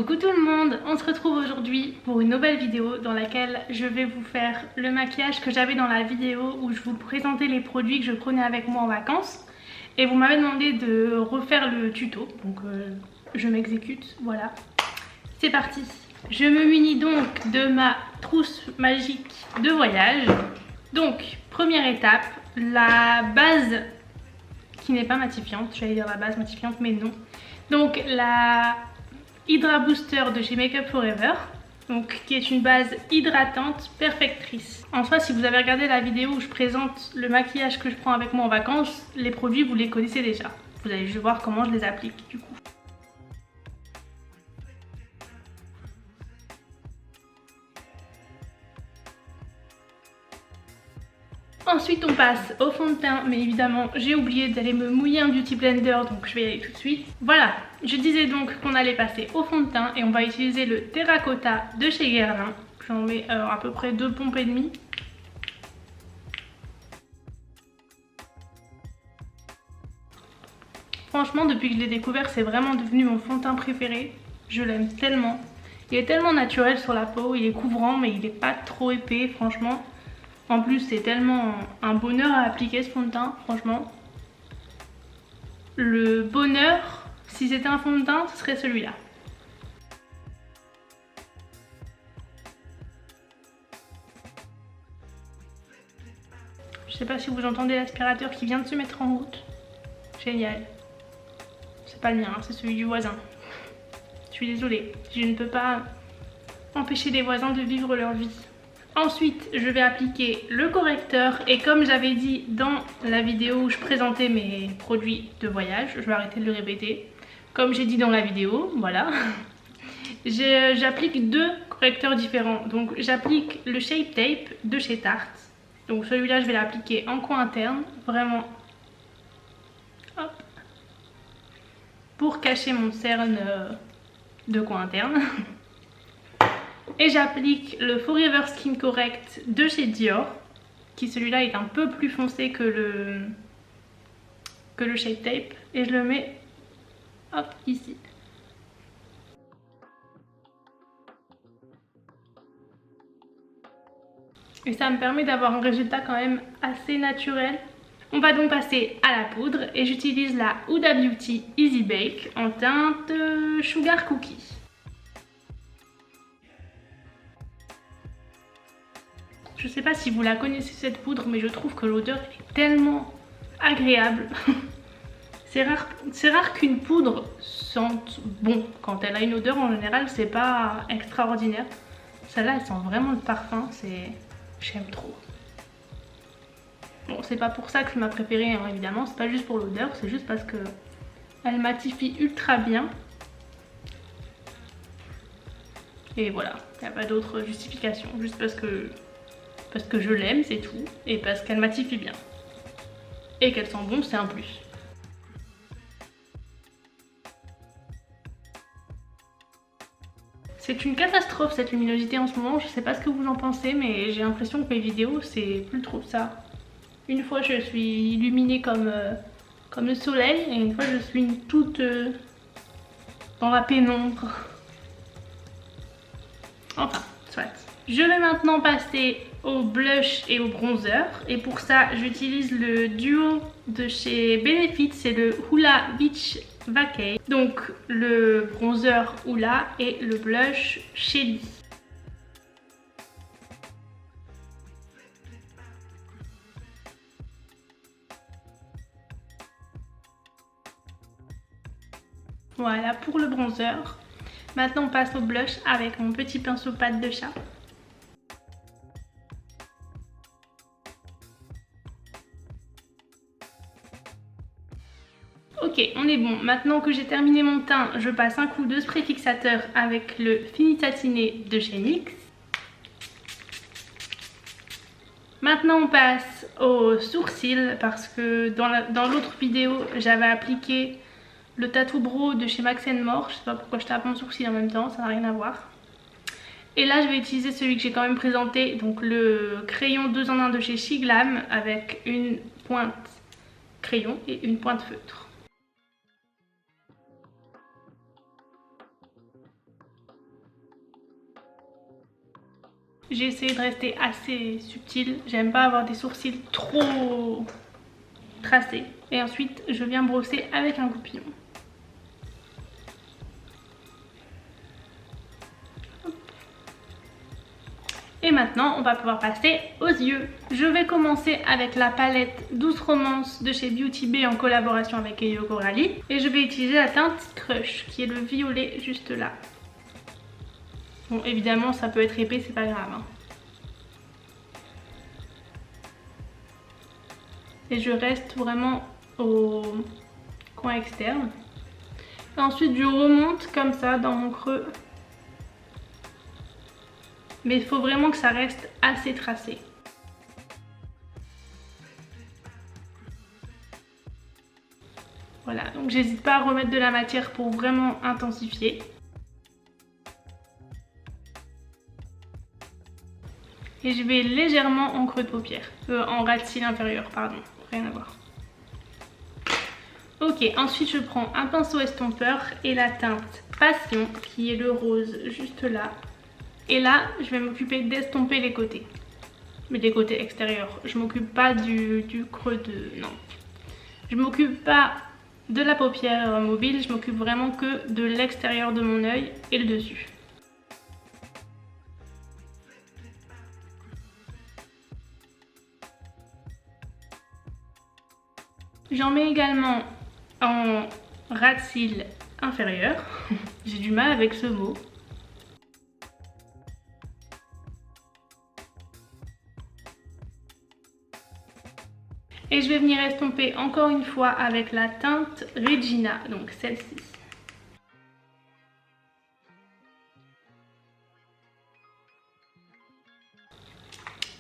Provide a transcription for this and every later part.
Coucou tout le monde, on se retrouve aujourd'hui pour une nouvelle vidéo dans laquelle je vais vous faire le maquillage que j'avais dans la vidéo où je vous présentais les produits que je prenais avec moi en vacances. Et vous m'avez demandé de refaire le tuto, donc je m'exécute, voilà. C'est parti. Je me munis donc de ma trousse magique de voyage. Donc, première étape, la base qui n'est pas matifiante, j'allais dire la base matifiante mais non. Donc la Hydra Booster de chez Make Up For Ever, donc qui est une base hydratante perfectrice. En soi, si vous avez regardé la vidéo où je présente le maquillage que je prends avec moi en vacances, les produits vous les connaissez déjà. Vous allez juste voir comment je les applique du coup. Ensuite on passe au fond de teint, mais évidemment j'ai oublié d'aller me mouiller un beauty blender, donc je vais y aller tout de suite. Voilà, je disais donc qu'on allait passer au fond de teint et on va utiliser le Terracotta de chez Guerlain. J'en mets à peu près 2 pompes et demie. Franchement, depuis que je l'ai découvert, c'est vraiment devenu mon fond de teint préféré. Je l'aime tellement. Il est tellement naturel sur la peau, il est couvrant mais il n'est pas trop épais, franchement. En plus, c'est tellement un bonheur à appliquer ce fond de teint, franchement. Le bonheur, si c'était un fond de teint, ce serait celui-là. Je sais pas si vous entendez l'aspirateur qui vient de se mettre en route. Génial. C'est pas le mien, c'est celui du voisin. Je suis désolée, je ne peux pas empêcher les voisins de vivre leur vie. Ensuite, je vais appliquer le correcteur et comme j'avais dit dans la vidéo où je présentais mes produits de voyage, je vais arrêter de le répéter, comme j'ai dit dans la vidéo, voilà, j'applique 2 correcteurs différents. Donc j'applique le Shape Tape de chez Tarte, donc celui-là je vais l'appliquer en coin interne, vraiment, hop, pour cacher mon cerne de coin interne. Et j'applique le Forever Skin Correct de chez Dior, qui celui-là est un peu plus foncé que le Shape Tape. Et je le mets, hop, ici. Et ça me permet d'avoir un résultat quand même assez naturel. On va donc passer à la poudre et j'utilise la Huda Beauty Easy Bake en teinte Sugar Cookie. Je sais pas si vous la connaissez cette poudre, mais je trouve que l'odeur est tellement agréable. C'est rare qu'une poudre sente bon. Quand elle a une odeur en général, c'est pas extraordinaire. Celle-là, elle sent vraiment le parfum, j'aime trop. Bon, c'est pas pour ça que c'est ma préférée, hein, évidemment, c'est pas juste pour l'odeur, c'est juste parce que elle matifie ultra bien. Et voilà, il n'y a pas d'autre justification, juste parce que je l'aime, c'est tout, et parce qu'elle matifie bien. Et qu'elle sent bon, c'est un plus. C'est une catastrophe cette luminosité en ce moment, je sais pas ce que vous en pensez, mais j'ai l'impression que mes vidéos, c'est plus trop ça. Une fois je suis illuminée comme le soleil, et une fois je suis toute dans la pénombre. Enfin, soit. Je vais maintenant passer au blush et au bronzer et pour ça j'utilise le duo de chez Benefit, c'est le Hoola Beach Vacay. Donc le bronzer Hoola et le blush Shelly. Voilà pour le bronzer. Maintenant on passe au blush avec mon petit pinceau patte de chat. Ok, on est bon. Maintenant que j'ai terminé mon teint, je passe un coup de spray fixateur avec le Fini Satiné de chez NYX. Maintenant on passe aux sourcils parce que dans l'autre vidéo j'avais appliqué le Tattoo Brow de chez Max More. Je sais pas pourquoi je tape mon sourcil en même temps, ça n'a rien à voir. Et là je vais utiliser celui que j'ai quand même présenté, donc le crayon 2 en 1 de chez Shiglam avec une pointe crayon et une pointe feutre. j'ai essayé de rester assez subtile. J'aime pas avoir des sourcils trop tracés. Et ensuite, je viens brosser avec un goupillon. Et maintenant, on va pouvoir passer aux yeux. Je vais commencer avec la palette Douce Romance de chez Beauty Bay en collaboration avec Elio Coralie. Et je vais utiliser la teinte Crush, qui est le violet juste là. Bon, évidemment, ça peut être épais, c'est pas grave, hein. Et je reste vraiment au coin externe. Et ensuite, je remonte comme ça dans mon creux. Mais il faut vraiment que ça reste assez tracé. Voilà, donc j'hésite pas à remettre de la matière pour vraiment intensifier. Et je vais légèrement en creux de paupière. En ras de cils inférieur, pardon, rien à voir. Ok, ensuite je prends un pinceau estompeur et la teinte Passion, qui est le rose juste là. Et là, je vais m'occuper d'estomper les côtés. Mais les côtés extérieurs. Je m'occupe pas du creux de... Non. Je m'occupe pas de la paupière mobile. Je m'occupe vraiment que de l'extérieur de mon œil et le dessus. J'en mets également en ras de cils inférieur. J'ai du mal avec ce mot. Et je vais venir estomper encore une fois avec la teinte Regina, donc celle-ci.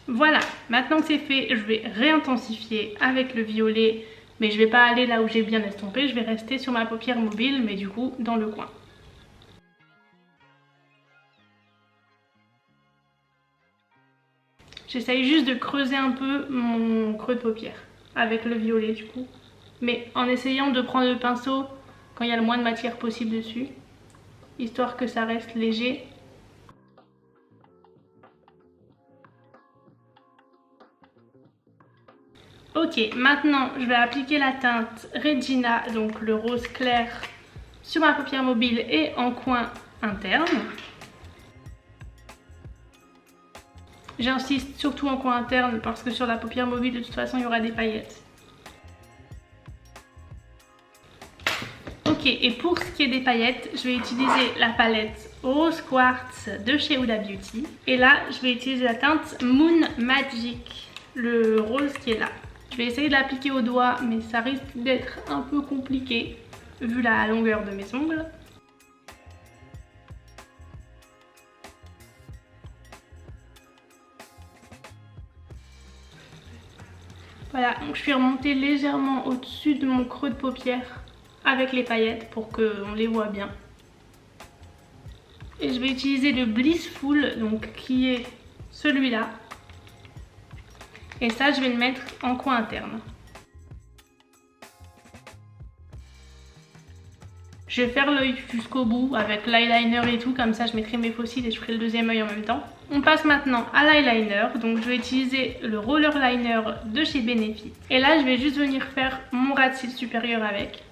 Voilà, maintenant que c'est fait, je vais réintensifier avec le violet, mais je ne vais pas aller là où j'ai bien estompé, je vais rester sur ma paupière mobile, mais du coup dans le coin. J'essaye juste de creuser un peu mon creux de paupière avec le violet du coup, mais en essayant de prendre le pinceau quand il y a le moins de matière possible dessus, histoire que ça reste léger. Ok, maintenant je vais appliquer la teinte Regina, donc le rose clair, sur ma paupière mobile et en coin interne. J'insiste surtout en coin interne parce que sur la paupière mobile de toute façon il y aura des paillettes. Ok, et pour ce qui est des paillettes, je vais utiliser la palette Rose Quartz de chez Huda Beauty. Et là, je vais utiliser la teinte Moon Magic, le rose qui est là. Je vais essayer de l'appliquer au doigt, mais ça risque d'être un peu compliqué vu la longueur de mes ongles. Voilà, donc je suis remontée légèrement au-dessus de mon creux de paupière avec les paillettes pour qu'on les voit bien. Et je vais utiliser le Blissful, donc qui est celui-là. Et ça, je vais le mettre en coin interne. Je vais faire l'œil jusqu'au bout avec l'eyeliner et tout, comme ça je mettrai mes faux cils et je ferai le deuxième œil en même temps. On passe maintenant à l'eyeliner, donc je vais utiliser le roller liner de chez Benefit. Et là je vais juste venir faire mon ras de cils supérieur avec.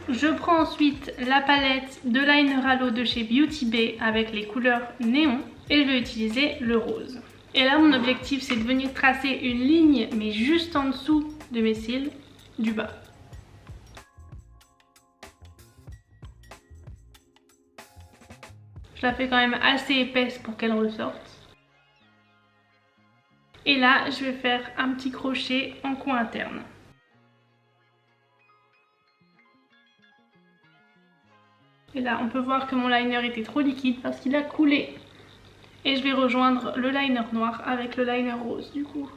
Je prends ensuite la palette de liner à l'eau de chez Beauty Bay avec les couleurs néon et je vais utiliser le rose. Et là mon objectif c'est de venir tracer une ligne mais juste en dessous de mes cils du bas. Je la fais quand même assez épaisse pour qu'elle ressorte. Et là je vais faire un petit crochet en coin interne. Et là on peut voir que mon liner était trop liquide parce qu'il a coulé. Et je vais rejoindre le liner noir avec le liner rose du coup.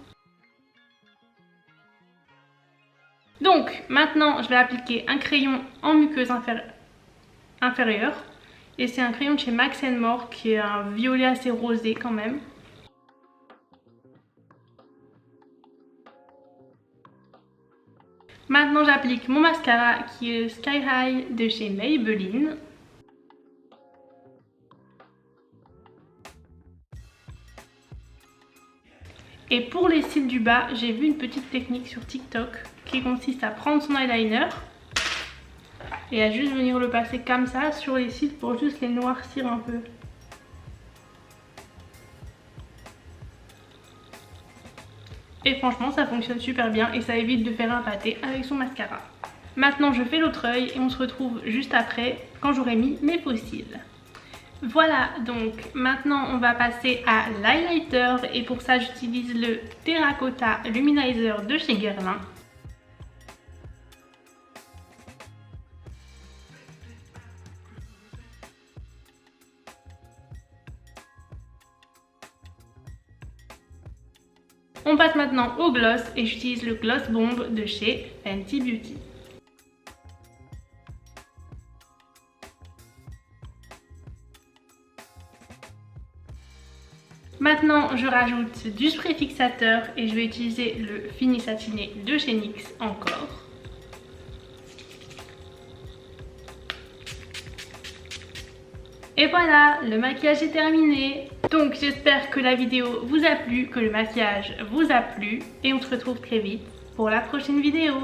Donc maintenant je vais appliquer un crayon en muqueuse inférieure. Et c'est un crayon de chez Max More qui est un violet assez rosé quand même. Maintenant j'applique mon mascara qui est Sky High de chez Maybelline. Et pour les cils du bas, j'ai vu une petite technique sur TikTok qui consiste à prendre son eyeliner et à juste venir le passer comme ça sur les cils pour juste les noircir un peu. Et franchement ça fonctionne super bien et ça évite de faire un pâté avec son mascara. Maintenant je fais l'autre œil et on se retrouve juste après quand j'aurai mis mes faux cils. Voilà, donc maintenant on va passer à l'highlighter et pour ça j'utilise le Terracotta Luminizer de chez Guerlain. On passe maintenant au gloss et j'utilise le Gloss Bomb de chez Fenty Beauty. Maintenant je rajoute du spray fixateur et je vais utiliser le Fini Satiné de chez NYX encore. Et voilà, le maquillage est terminé. Donc j'espère que la vidéo vous a plu, que le maquillage vous a plu et on se retrouve très vite pour la prochaine vidéo.